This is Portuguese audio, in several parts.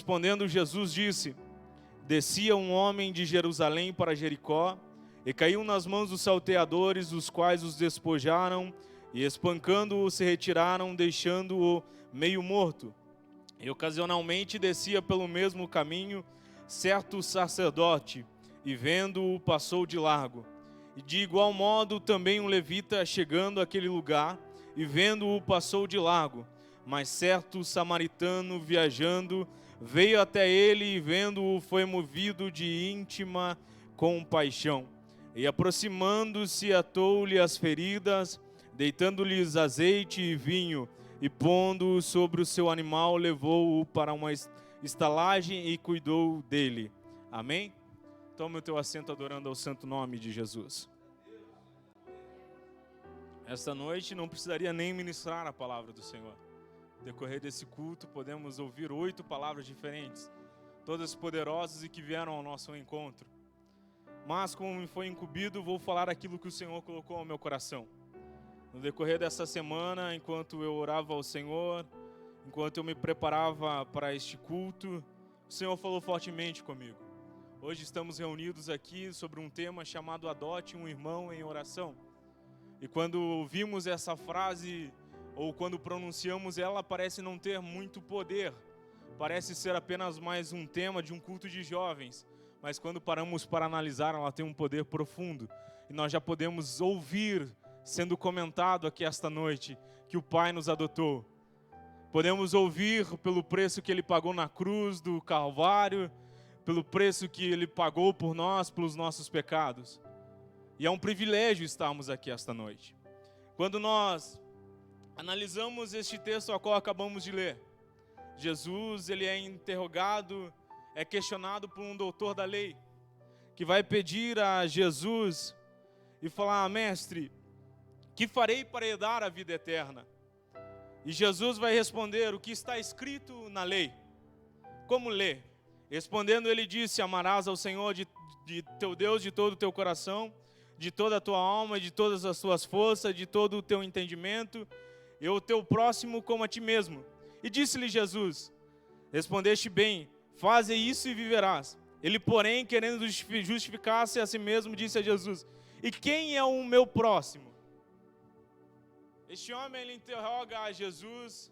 Respondendo Jesus disse: descia um homem de Jerusalém para Jericó, e caiu nas mãos dos salteadores, os quais os despojaram, e espancando-o se retiraram, deixando-o meio morto. E ocasionalmente descia pelo mesmo caminho certo sacerdote, e vendo-o passou de largo. E de igual modo também um levita, chegando àquele lugar, e vendo-o passou de largo. Mas certo samaritano, viajando, veio até ele, e vendo-o foi movido de íntima compaixão. E aproximando-se, atou-lhe as feridas, deitando-lhes azeite e vinho, e pondo-o sobre o seu animal, levou-o para uma estalagem e cuidou dele. Amém? Tome o teu assento adorando ao santo nome de Jesus. Esta noite não precisaria nem ministrar a palavra do Senhor. No decorrer desse culto podemos ouvir 8 palavras diferentes, todas poderosas e que vieram ao nosso encontro. Mas como me foi incumbido, vou falar aquilo que o Senhor colocou ao meu coração. No decorrer dessa semana, enquanto eu orava ao Senhor, enquanto eu me preparava para este culto, o Senhor falou fortemente comigo. Hoje estamos reunidos aqui sobre um tema chamado Adote um Irmão em Oração. E quando ouvimos essa frase, ou quando pronunciamos ela, parece não ter muito poder. Parece ser apenas mais um tema de um culto de jovens. Mas quando paramos para analisar, ela tem um poder profundo. E nós já podemos ouvir, sendo comentado aqui esta noite, que o Pai nos adotou. Podemos ouvir pelo preço que Ele pagou na cruz do Calvário, pelo preço que Ele pagou por nós, pelos nossos pecados. E é um privilégio estarmos aqui esta noite. Quando nós analisamos este texto ao qual acabamos de ler, Jesus, ele é interrogado, é questionado por um doutor da lei, que vai pedir a Jesus e falar: mestre, que farei para herdar a vida eterna? E Jesus vai responder: o que está escrito na lei? Como ler? Respondendo, ele disse: amarás ao Senhor de teu Deus de todo o teu coração, de toda a tua alma, de todas as tuas forças, de todo o teu entendimento, e o teu próximo como a ti mesmo. E disse-lhe Jesus: respondeste bem, faze isso e viverás. Ele, porém, querendo justificar-se a si mesmo, disse a Jesus: e quem é o meu próximo? Este homem, ele interroga a Jesus,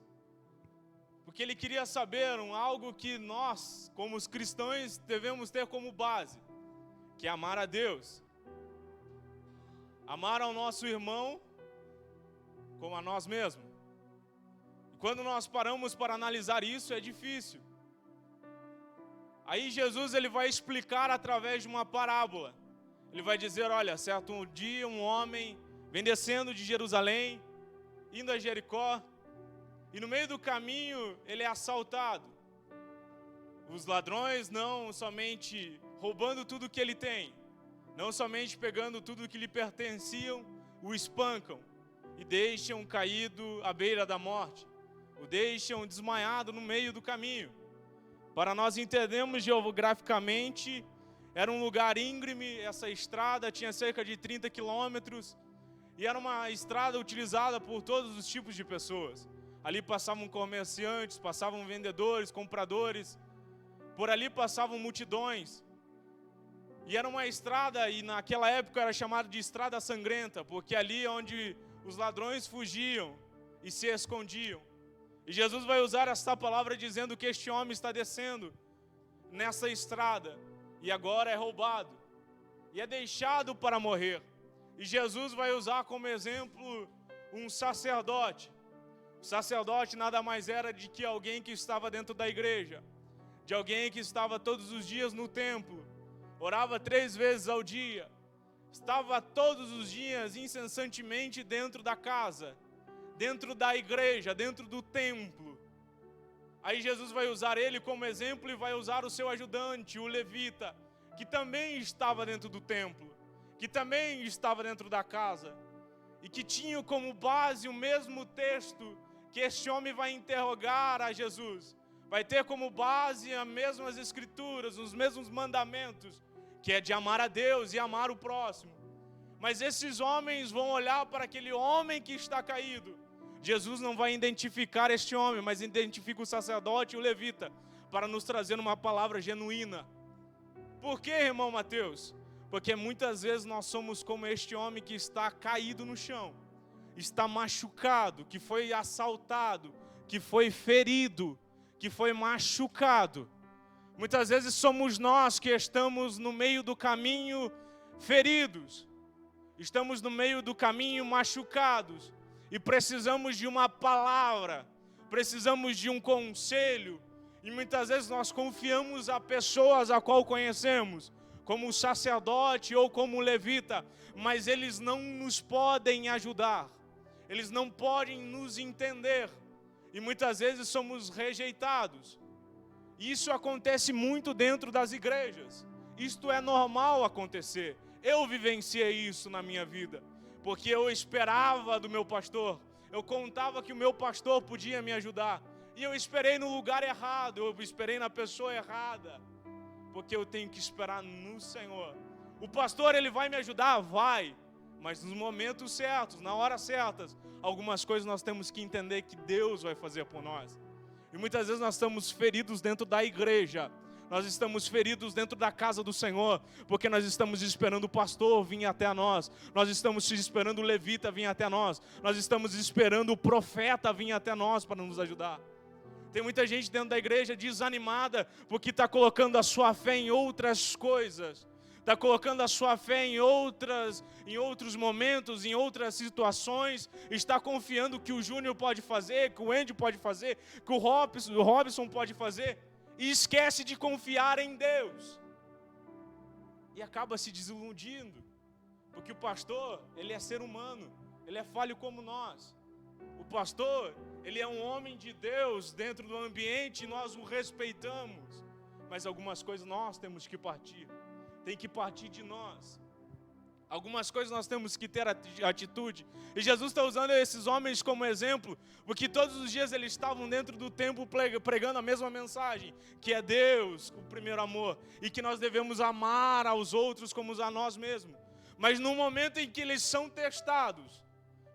porque ele queria saber algo que nós, como os cristãos, devemos ter como base, que é amar a Deus. Amar ao nosso irmão como a nós mesmos. E quando nós paramos para analisar isso, é difícil. Aí Jesus, ele vai explicar através de uma parábola. Ele vai dizer: olha, certo dia um homem vem descendo de Jerusalém, indo a Jericó, e no meio do caminho ele é assaltado. Os ladrões não somente roubando tudo que ele tem, não somente pegando tudo que lhe pertenciam, o espancam e deixam caído à beira da morte, o deixam desmaiado no meio do caminho. Para nós entendermos geograficamente, era um lugar íngreme, essa estrada tinha cerca de 30 quilômetros, e era uma estrada utilizada por todos os tipos de pessoas. Ali passavam comerciantes, passavam vendedores, compradores, por ali passavam multidões. E era uma estrada, e naquela época era chamada de estrada sangrenta, porque ali é onde os ladrões fugiam e se escondiam. E Jesus vai usar esta palavra dizendo que este homem está descendo nessa estrada, e agora é roubado, e é deixado para morrer. E Jesus vai usar como exemplo um sacerdote. O sacerdote nada mais era de que alguém que estava dentro da igreja, de alguém que estava todos os dias no templo, orava 3 vezes ao dia, estava todos os dias incessantemente dentro da casa, dentro da igreja, dentro do templo. Aí Jesus vai usar ele como exemplo e vai usar o seu ajudante, o levita, que também estava dentro do templo, que também estava dentro da casa, e que tinha como base o mesmo texto que este homem vai interrogar a Jesus. Vai ter como base as mesmas escrituras, os mesmos mandamentos, que é de amar a Deus e amar o próximo. Mas esses homens vão olhar para aquele homem que está caído. Jesus não vai identificar este homem, mas identifica o sacerdote e o levita, para nos trazer uma palavra genuína. Por quê, irmão Mateus? Porque muitas vezes nós somos como este homem que está caído no chão, está machucado, que foi assaltado, que foi ferido, que foi machucado. Muitas vezes somos nós que estamos no meio do caminho feridos, estamos no meio do caminho machucados e precisamos de uma palavra, precisamos de um conselho. E muitas vezes nós confiamos a pessoas a qual conhecemos, como o sacerdote ou como o levita, mas eles não nos podem ajudar, eles não podem nos entender, e muitas vezes somos rejeitados. Isso acontece muito dentro das igrejas, isto é normal acontecer. Eu vivenciei isso na minha vida, porque eu esperava do meu pastor, eu contava que o meu pastor podia me ajudar, e eu esperei no lugar errado, eu esperei na pessoa errada, porque eu tenho que esperar no Senhor. O pastor, ele vai me ajudar? Vai, mas nos momentos certos, na hora certas, algumas coisas nós temos que entender que Deus vai fazer por nós. E muitas vezes nós estamos feridos dentro da igreja, nós estamos feridos dentro da casa do Senhor, porque nós estamos esperando o pastor vir até nós, nós estamos esperando o levita vir até nós, nós estamos esperando o profeta vir até nós para nos ajudar. Tem muita gente dentro da igreja desanimada, porque está colocando a sua fé em outras coisas, está colocando a sua fé em outros momentos, em outras situações, está confiando que o Júnior pode fazer, que o Andy pode fazer, que o Robson pode fazer, e esquece de confiar em Deus, e acaba se desiludindo, porque o pastor, ele é ser humano, ele é falho como nós. O pastor, ele é um homem de Deus dentro do ambiente, nós o respeitamos, mas algumas coisas nós temos que partir, tem que partir de nós. Algumas coisas nós temos que ter atitude. E Jesus está usando esses homens como exemplo, porque todos os dias eles estavam dentro do templo pregando a mesma mensagem, que é Deus, o primeiro amor, e que nós devemos amar aos outros como a nós mesmos. Mas no momento em que eles são testados,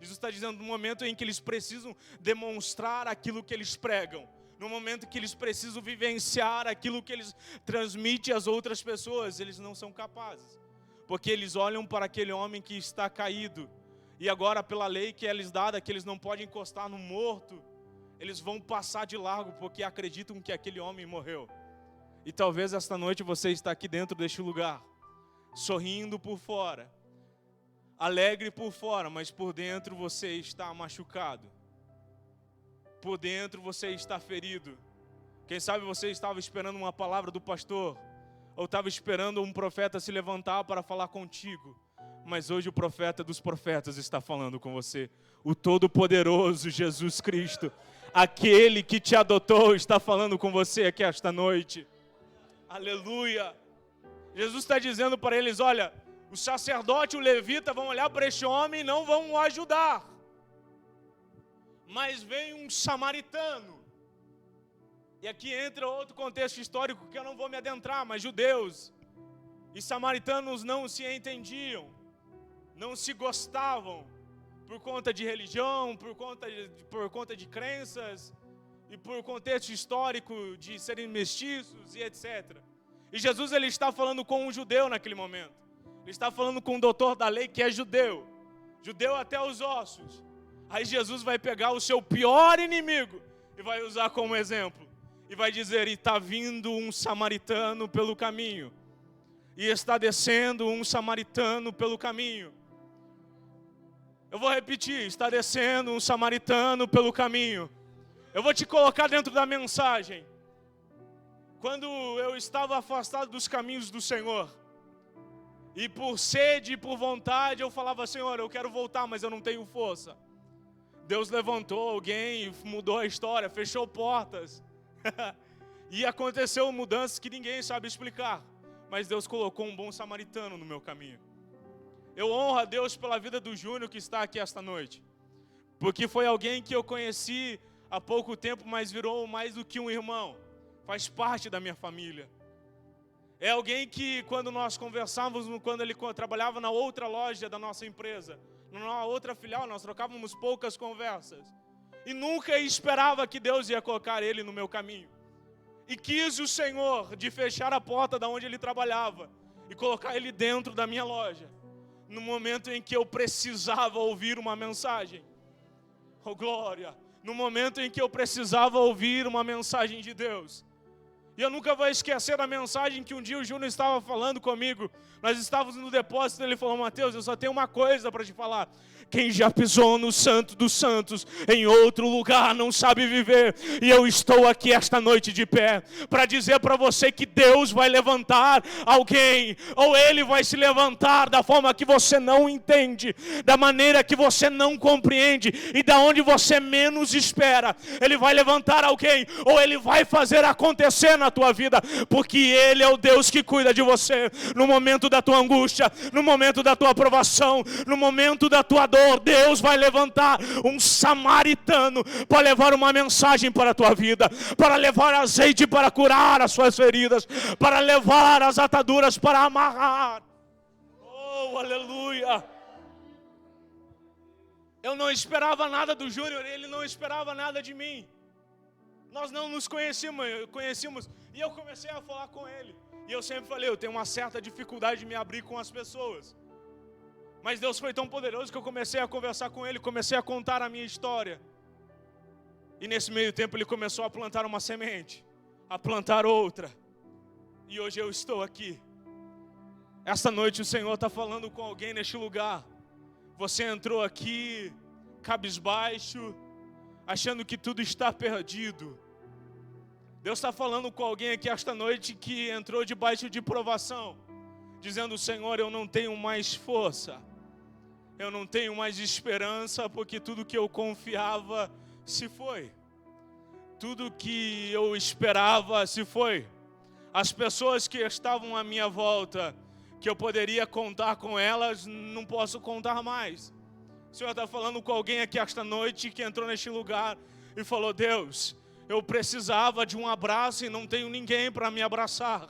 Jesus está dizendo, no momento em que eles precisam demonstrar aquilo que eles pregam, no momento que eles precisam vivenciar aquilo que eles transmitem às outras pessoas, eles não são capazes. Porque eles olham para aquele homem que está caído, e agora pela lei que é lhes dada, que eles não podem encostar no morto, eles vão passar de largo, porque acreditam que aquele homem morreu. E talvez esta noite você está aqui dentro deste lugar, sorrindo por fora, alegre por fora, mas por dentro você está machucado. Por dentro você está ferido. Quem sabe você estava esperando uma palavra do pastor, ou estava esperando um profeta se levantar para falar contigo. Mas hoje o profeta dos profetas está falando com você. O Todo-Poderoso Jesus Cristo, aquele que te adotou, está falando com você aqui esta noite. Aleluia! Jesus está dizendo para eles, olha, o sacerdote e o levita vão olhar para este homem e não vão o ajudar. Mas vem um samaritano. E aqui entra outro contexto histórico que eu não vou me adentrar, mas judeus e samaritanos não se entendiam, não se gostavam, por conta de religião, por conta de crenças, e por contexto histórico de serem mestiços e etc. E Jesus ele está falando com um judeu naquele momento. Ele está falando com um doutor da lei que é judeu até os ossos. Aí Jesus vai pegar o seu pior inimigo e vai usar como exemplo. E vai dizer, e está vindo um samaritano pelo caminho. E está descendo um samaritano pelo caminho. Eu vou repetir, está descendo um samaritano pelo caminho. Eu vou te colocar dentro da mensagem. Quando eu estava afastado dos caminhos do Senhor, e por sede e por vontade eu falava, Senhor, eu quero voltar, mas eu não tenho força. Deus levantou alguém e mudou a história, fechou portas. E aconteceu mudanças que ninguém sabe explicar. Mas Deus colocou um bom samaritano no meu caminho. Eu honro a Deus pela vida do Júnior que está aqui esta noite. Porque foi alguém que eu conheci há pouco tempo, mas virou mais do que um irmão. Faz parte da minha família. É alguém que quando nós conversávamos, quando ele trabalhava na outra loja da nossa empresa, na outra filial, nós trocávamos poucas conversas. E nunca esperava que Deus ia colocar ele no meu caminho. E quis o Senhor de fechar a porta da onde ele trabalhava e colocar ele dentro da minha loja, no momento em que eu precisava ouvir uma mensagem. Oh, glória! No momento em que eu precisava ouvir uma mensagem de Deus. E eu nunca vou esquecer a mensagem que um dia o Júnior estava falando comigo. Nós estávamos no depósito e ele falou: Mateus, eu só tenho uma coisa para te falar. Quem já pisou no Santo dos Santos em outro lugar não sabe viver. E eu estou aqui esta noite de pé para dizer para você que Deus vai levantar alguém, ou Ele vai se levantar da forma que você não entende, da maneira que você não compreende e da onde você menos espera. Ele vai levantar alguém, ou Ele vai fazer acontecer na tua vida, porque Ele é o Deus que cuida de você no momento da tua angústia, no momento da tua provação, no momento da tua dor. Deus vai levantar um samaritano para levar uma mensagem para a tua vida, para levar azeite para curar as suas feridas, para levar as ataduras para amarrar. Oh, aleluia! Eu não esperava nada do Júnior, ele não esperava nada de mim. Nós não nos conhecíamos, e eu comecei a falar com ele. E eu sempre falei, eu tenho uma certa dificuldade de me abrir com as pessoas. Mas Deus foi tão poderoso que eu comecei a conversar com ele, comecei a contar a minha história. E nesse meio tempo ele começou a plantar uma semente, a plantar outra. E hoje eu estou aqui. Esta noite o Senhor está falando com alguém neste lugar. Você entrou aqui, cabisbaixo, achando que tudo está perdido. Deus está falando com alguém aqui esta noite que entrou debaixo de provação, dizendo: Senhor, eu não tenho mais força, eu não tenho mais esperança, porque tudo que eu confiava se foi, tudo que eu esperava se foi. As pessoas que estavam à minha volta, que eu poderia contar com elas, não posso contar mais. O Senhor está falando com alguém aqui esta noite que entrou neste lugar e falou: Deus, eu precisava de um abraço e não tenho ninguém para me abraçar.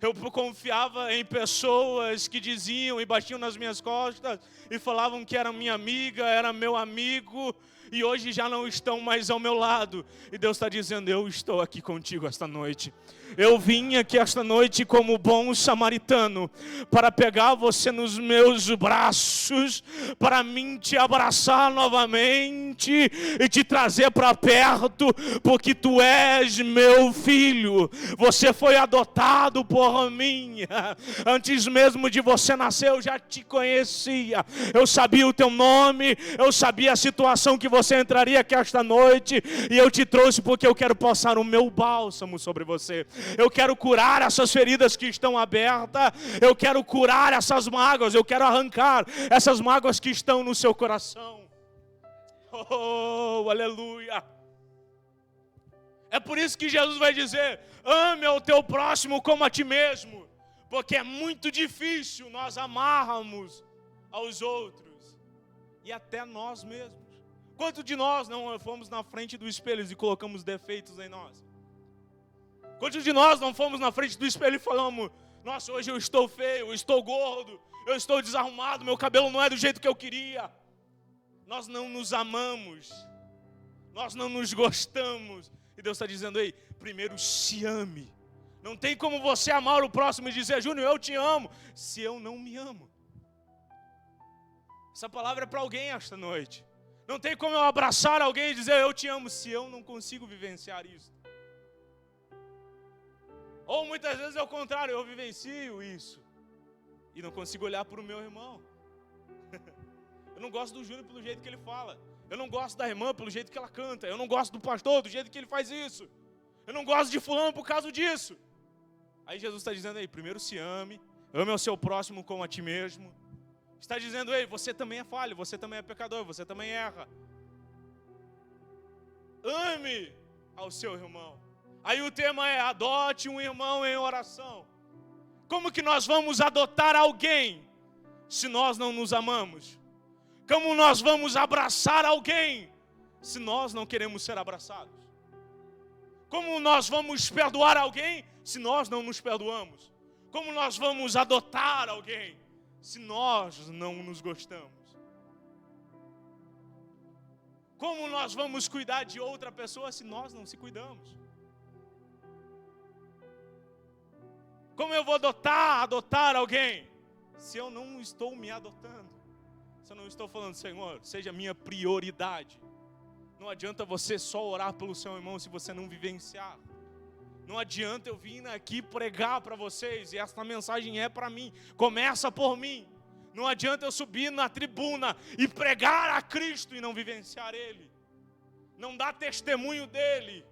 Eu confiava em pessoas que diziam e batiam nas minhas costas e falavam que era minha amiga, era meu amigo, e hoje já não estão mais ao meu lado. E Deus está dizendo: eu estou aqui contigo esta noite. Eu vim aqui esta noite como bom samaritano para pegar você nos meus braços, para mim te abraçar novamente e te trazer para perto, porque tu és meu filho. Você foi adotado por mim. Antes mesmo de você nascer eu já te conhecia. Eu sabia o teu nome, eu sabia a situação que você entraria aqui esta noite, e eu te trouxe porque eu quero passar o meu bálsamo sobre você. Eu quero curar essas feridas que estão abertas. Eu quero curar essas mágoas. Eu quero arrancar essas mágoas que estão no seu coração. Oh, aleluia. É por isso que Jesus vai dizer: ame ao teu próximo como a ti mesmo. Porque é muito difícil nós amarrarmos aos outros e até nós mesmos. Quantos de nós não fomos na frente do espelho e colocamos defeitos em nós? Quantos de nós não fomos na frente do espelho e falamos: nossa, hoje eu estou feio, eu estou gordo, eu estou desarrumado, meu cabelo não é do jeito que eu queria. Nós não nos amamos, nós não nos gostamos. E Deus está dizendo: ei, primeiro se ame. Não tem como você amar o próximo e dizer: Júnior, eu te amo, se eu não me amo. Essa palavra é para alguém esta noite. Não tem como eu abraçar alguém e dizer: eu te amo, se eu não consigo vivenciar isso. Ou muitas vezes é o contrário, eu vivencio isso e não consigo olhar para o meu irmão. Eu não gosto do Júnior pelo jeito que ele fala. Eu não gosto da irmã pelo jeito que ela canta. Eu não gosto do pastor do jeito que ele faz isso. Eu não gosto de fulano por causa disso. Aí Jesus está dizendo: ei, primeiro se ame, ame ao seu próximo como a ti mesmo. Está dizendo: ei, você também é falho, você também é pecador, você também erra. Ame ao seu irmão. Aí o tema é: adote um irmão em oração. Como que nós vamos adotar alguém se nós não nos amamos? Como nós vamos abraçar alguém se nós não queremos ser abraçados? Como nós vamos perdoar alguém se nós não nos perdoamos? Como nós vamos adotar alguém se nós não nos gostamos? Como nós vamos cuidar de outra pessoa se nós não se cuidamos? Como eu vou adotar alguém, se eu não estou me adotando? Se eu não estou falando, Senhor, seja minha prioridade. Não adianta você só orar pelo seu irmão se você não vivenciar. Não adianta eu vir aqui pregar para vocês, e esta mensagem é para mim, começa por mim. Não adianta eu subir na tribuna e pregar a Cristo e não vivenciar Ele. Não dar testemunho dEle,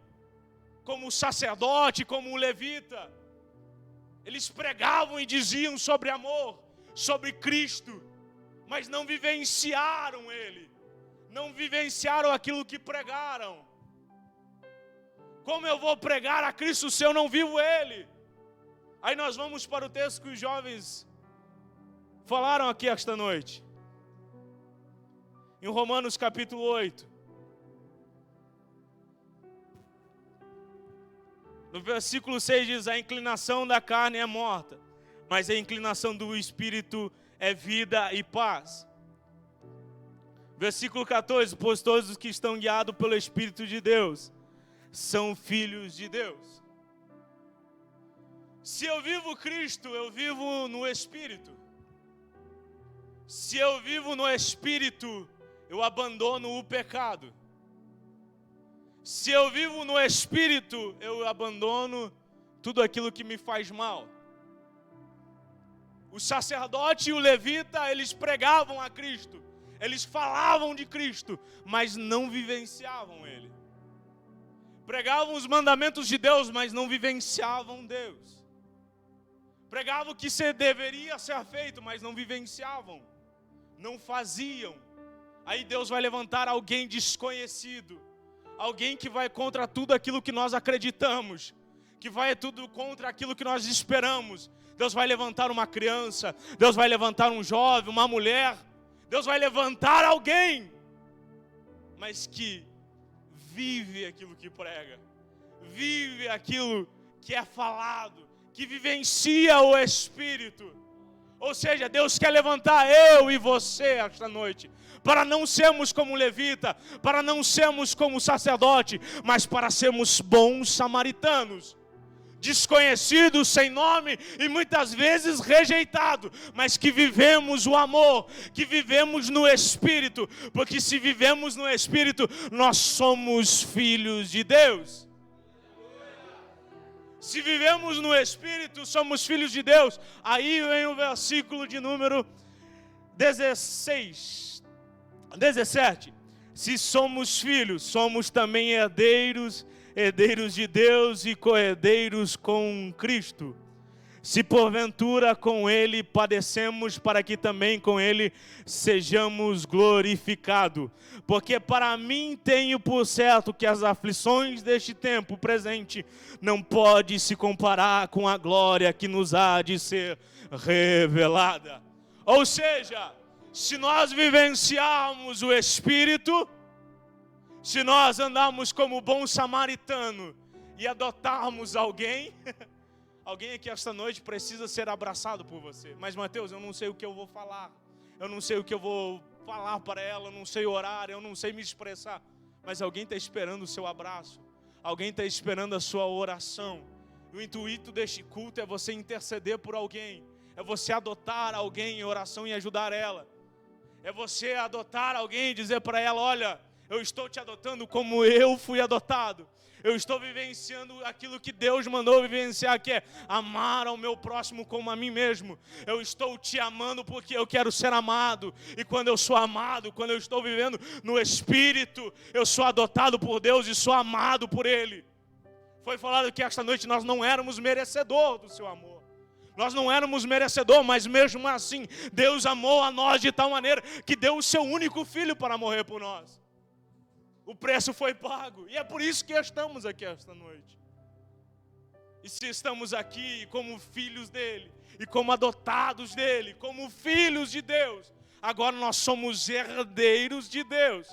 como o sacerdote, como o levita. Eles pregavam e diziam sobre amor, sobre Cristo, mas não vivenciaram Ele. Não vivenciaram aquilo que pregaram. Como eu vou pregar a Cristo se eu não vivo Ele? Aí nós vamos para o texto que os jovens falaram aqui esta noite. Em Romanos capítulo 8. No versículo 6 diz: a inclinação da carne é morta, mas a inclinação do Espírito é vida e paz. Versículo 14: pois todos os que estão guiados pelo Espírito de Deus são filhos de Deus. Se eu vivo Cristo, eu vivo no Espírito. Se eu vivo no Espírito, eu abandono o pecado. Se eu vivo no Espírito, eu abandono tudo aquilo que me faz mal. O sacerdote e o levita, eles pregavam a Cristo. Eles falavam de Cristo, mas não vivenciavam Ele. Pregavam os mandamentos de Deus, mas não vivenciavam Deus. Pregavam o que deveria ser feito, mas não vivenciavam. Não faziam. Aí Deus vai levantar alguém desconhecido. Alguém que vai contra tudo aquilo que nós acreditamos. Que vai tudo contra aquilo que nós esperamos. Deus vai levantar uma criança. Deus vai levantar um jovem, uma mulher. Deus vai levantar alguém. Mas que vive aquilo que prega. Vive aquilo que é falado. Que vivencia o Espírito. Ou seja, Deus quer levantar eu e você esta noite, para não sermos como levita, para não sermos como sacerdote, mas para sermos bons samaritanos, desconhecidos, sem nome e muitas vezes rejeitados, mas que vivemos o amor, que vivemos no Espírito, porque se vivemos no Espírito, nós somos filhos de Deus. Se vivemos no Espírito, somos filhos de Deus. Aí vem o versículo de número 17. Se somos filhos, somos também herdeiros, herdeiros de Deus e co-herdeiros com Cristo. Se porventura com Ele padecemos, para que também com Ele sejamos glorificados. Porque para mim tenho por certo que as aflições deste tempo presente não pode se comparar com a glória que nos há de ser revelada. Ou seja, se nós vivenciarmos o Espírito, se nós andarmos como bom samaritano e adotarmos alguém... Alguém aqui esta noite precisa ser abraçado por você. Mas Mateus, eu não sei o que eu vou falar. Eu não sei o que eu vou falar para ela. Eu não sei orar, eu não sei me expressar. Mas alguém está esperando o seu abraço. Alguém está esperando a sua oração. O intuito deste culto é você interceder por alguém. É você adotar alguém em oração e ajudar ela. É você adotar alguém e dizer para ela: olha, eu estou te adotando como eu fui adotado. Eu estou vivenciando aquilo que Deus mandou vivenciar, que é amar ao meu próximo como a mim mesmo. Eu estou te amando porque eu quero ser amado. E quando eu sou amado, quando eu estou vivendo no Espírito, eu sou adotado por Deus e sou amado por Ele. Foi falado que esta noite nós não éramos merecedores do seu amor. Nós não éramos merecedores, mas mesmo assim, Deus amou a nós de tal maneira que deu o seu único filho para morrer por nós. O preço foi pago, e é por isso que estamos aqui esta noite. E se estamos aqui como filhos dele, e como adotados dele, como filhos de Deus, agora nós somos herdeiros de Deus,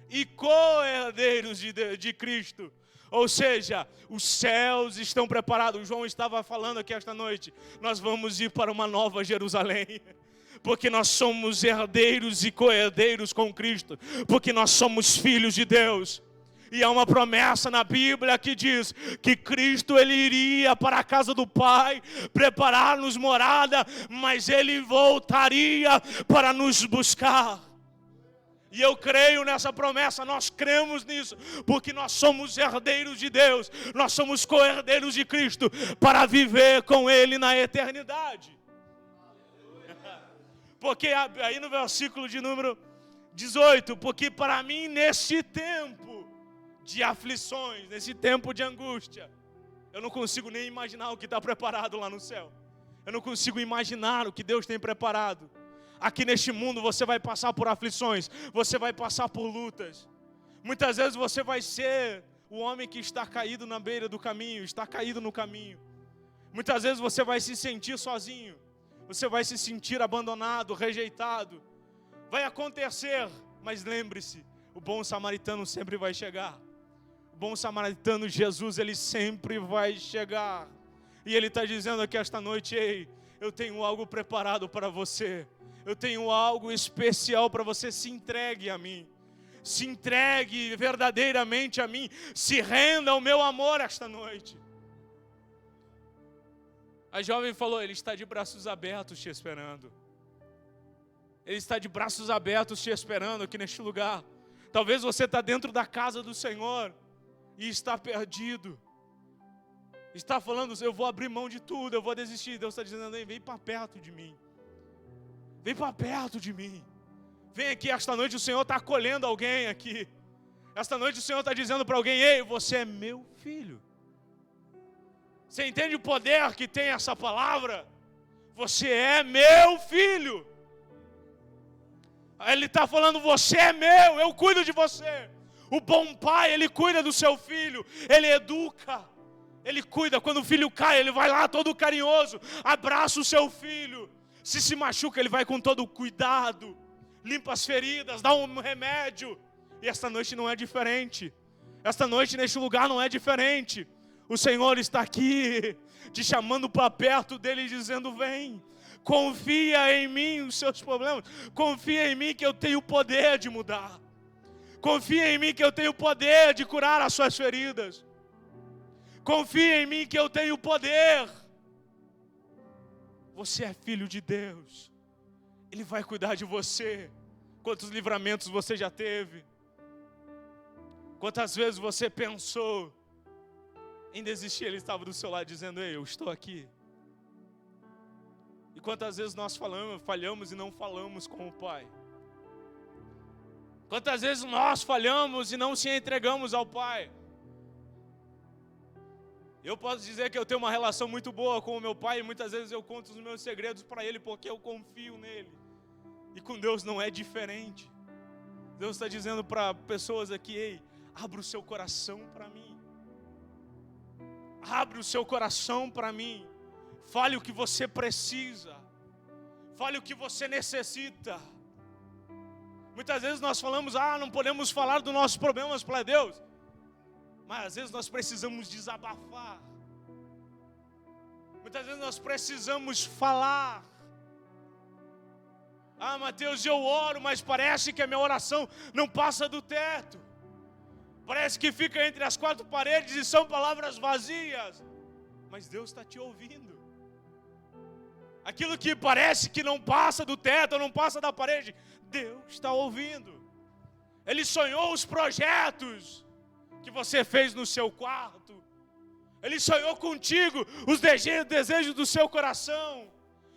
e co-herdeiros de Cristo. Ou seja, os céus estão preparados. O João estava falando aqui esta noite, nós vamos ir para uma nova Jerusalém. Porque nós somos herdeiros e co-herdeiros com Cristo. Porque nós somos filhos de Deus. E há uma promessa na Bíblia que diz que Cristo ele iria para a casa do Pai, preparar-nos morada, mas Ele voltaria para nos buscar. E eu creio nessa promessa, nós cremos nisso, porque nós somos herdeiros de Deus, nós somos co-herdeiros de Cristo, para viver com Ele na eternidade. Porque aí no versículo de número 18, porque para mim neste tempo de aflições, nesse tempo de angústia, eu não consigo nem imaginar o que está preparado lá no céu. Eu não consigo imaginar o que Deus tem preparado. Aqui neste mundo você vai passar por aflições, você vai passar por lutas. Muitas vezes você vai ser o homem que está caído na beira do caminho, está caído no caminho. Muitas vezes você vai se sentir sozinho, você vai se sentir abandonado, rejeitado. Vai acontecer, mas lembre-se, o bom samaritano sempre vai chegar. O bom samaritano, Jesus, ele sempre vai chegar. E ele está dizendo aqui esta noite: ei, eu tenho algo preparado para você. Eu tenho algo especial para você. Se entregue a mim. Se entregue verdadeiramente a mim. Se renda ao meu amor esta noite. A jovem falou: ele está de braços abertos te esperando. Ele está de braços abertos te esperando aqui neste lugar. Talvez você está dentro da casa do Senhor e está perdido. Está falando: eu vou abrir mão de tudo, eu vou desistir. Deus está dizendo: vem para perto de mim. Vem para perto de mim. Vem aqui, esta noite o Senhor está acolhendo alguém aqui. Esta noite o Senhor está dizendo para alguém: ei, você é meu filho. Você entende o poder que tem essa palavra? Você é meu filho. Ele está falando: você é meu, eu cuido de você. O bom pai, ele cuida do seu filho, ele educa, ele cuida. Quando o filho cai, ele vai lá todo carinhoso, abraça o seu filho. Se machuca, ele vai com todo cuidado, limpa as feridas, dá um remédio. E esta noite não é diferente. Esta noite neste lugar não é diferente. O Senhor está aqui, te chamando para perto dele, dizendo: vem, confia em mim os seus problemas. Confia em mim que eu tenho o poder de mudar. Confia em mim que eu tenho o poder de curar as suas feridas. Confia em mim que eu tenho o poder. Você é filho de Deus. Ele vai cuidar de você. Quantos livramentos você já teve? Quantas vezes você pensou em desistir? Ele estava do seu lado dizendo: ei, eu estou aqui. E quantas vezes nós falhamos e não falamos com o Pai? Quantas vezes nós falhamos e não se entregamos ao Pai? Eu posso dizer que eu tenho uma relação muito boa com o meu pai, e muitas vezes eu conto os meus segredos para ele, porque eu confio nele. E com Deus não é diferente. Deus está dizendo para pessoas aqui: ei, abra o seu coração para mim. Abre o seu coração para mim. Fale o que você precisa. Fale o que você necessita. Muitas vezes nós falamos: não podemos falar dos nossos problemas para Deus. Mas às vezes nós precisamos desabafar. Muitas vezes nós precisamos falar. Mateus, eu oro, mas parece que a minha oração não passa do teto. Parece que fica entre as quatro paredes e são palavras vazias. Mas Deus está te ouvindo. Aquilo que parece que não passa do teto, não passa da parede, Deus está ouvindo. Ele sonhou os projetos que você fez no seu quarto. Ele sonhou contigo os desejos do seu coração.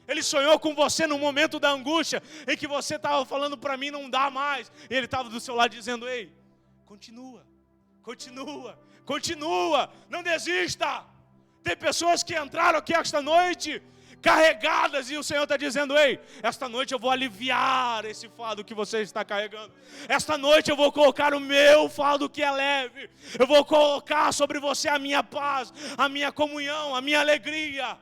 Ele sonhou com você no momento da angústia, em que você estava falando: para mim não dá mais. E ele estava do seu lado dizendo: ei, continua, continua, continua, não desista. Tem pessoas que entraram aqui esta noite carregadas, e o Senhor está dizendo: ei, esta noite eu vou aliviar esse fardo que você está carregando. Esta noite eu vou colocar o meu fardo que é leve. Eu vou colocar sobre você a minha paz, a minha comunhão, a minha alegria.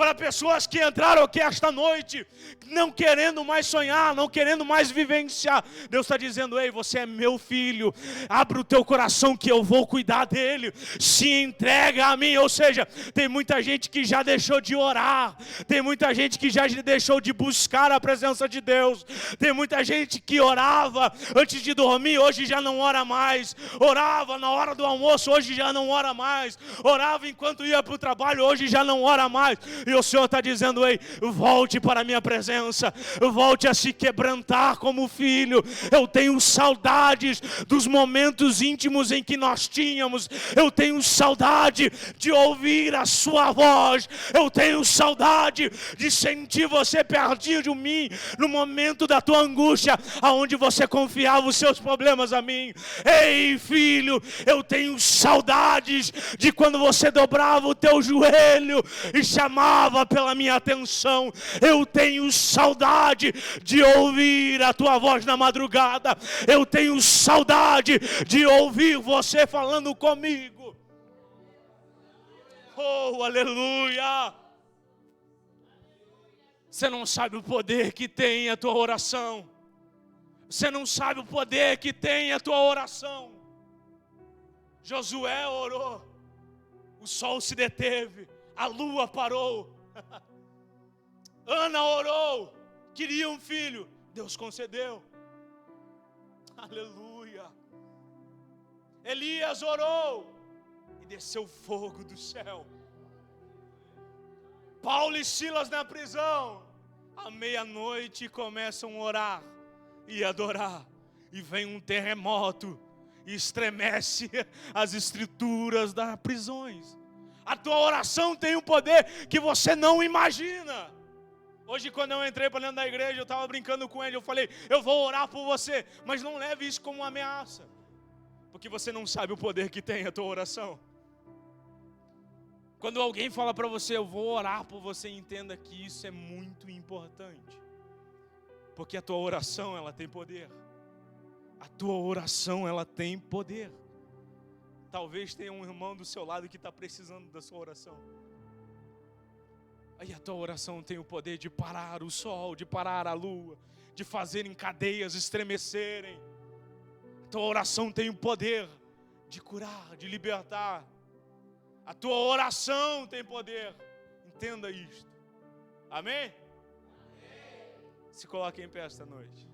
Para pessoas que entraram aqui esta noite, não querendo mais sonhar, não querendo mais vivenciar. Deus está dizendo: ei, você é meu filho, abre o teu coração que eu vou cuidar dele, se entrega a mim. Ou seja, tem muita gente que já deixou de orar, tem muita gente que já deixou de buscar a presença de Deus, tem muita gente que orava antes de dormir, hoje já não ora mais, orava na hora do almoço, hoje já não ora mais, orava enquanto ia para o trabalho, hoje já não ora mais. E o Senhor está dizendo: ei, volte para a minha presença, volte a se quebrantar como filho. Eu tenho saudades dos momentos íntimos em que nós tínhamos, eu tenho saudade de ouvir a sua voz, eu tenho saudade de sentir você pertinho de mim, no momento da tua angústia, aonde você confiava os seus problemas a mim. Ei, filho, eu tenho saudades de quando você dobrava o teu joelho e chamava pela minha atenção. Eu tenho saudade de ouvir a tua voz na madrugada. Eu tenho saudade de ouvir você falando comigo. Oh, aleluia! Você não sabe o poder que tem a tua oração. Você não sabe o poder que tem a tua oração. Josué orou, o sol se deteve, a lua parou. Ana orou, queria um filho, Deus concedeu. Aleluia. Elias orou e desceu fogo do céu. Paulo e Silas na prisão, à meia-noite começam a orar e adorar, e vem um terremoto e estremece as estruturas das prisões. A tua oração tem um poder que você não imagina. Hoje, quando eu entrei para dentro da igreja, eu estava brincando com ele, eu falei: eu vou orar por você, mas não leve isso como uma ameaça, porque você não sabe o poder que tem a tua oração. Quando alguém fala para você: eu vou orar por você, entenda que isso é muito importante, porque a tua oração, ela tem poder. A tua oração, ela tem poder. Talvez tenha um irmão do seu lado que está precisando da sua oração. Aí a tua oração tem o poder de parar o sol, de parar a lua, de fazer cadeias estremecerem. A tua oração tem o poder de curar, de libertar. A tua oração tem poder. Entenda isto. Amém? Amém. Se coloque em pé esta noite.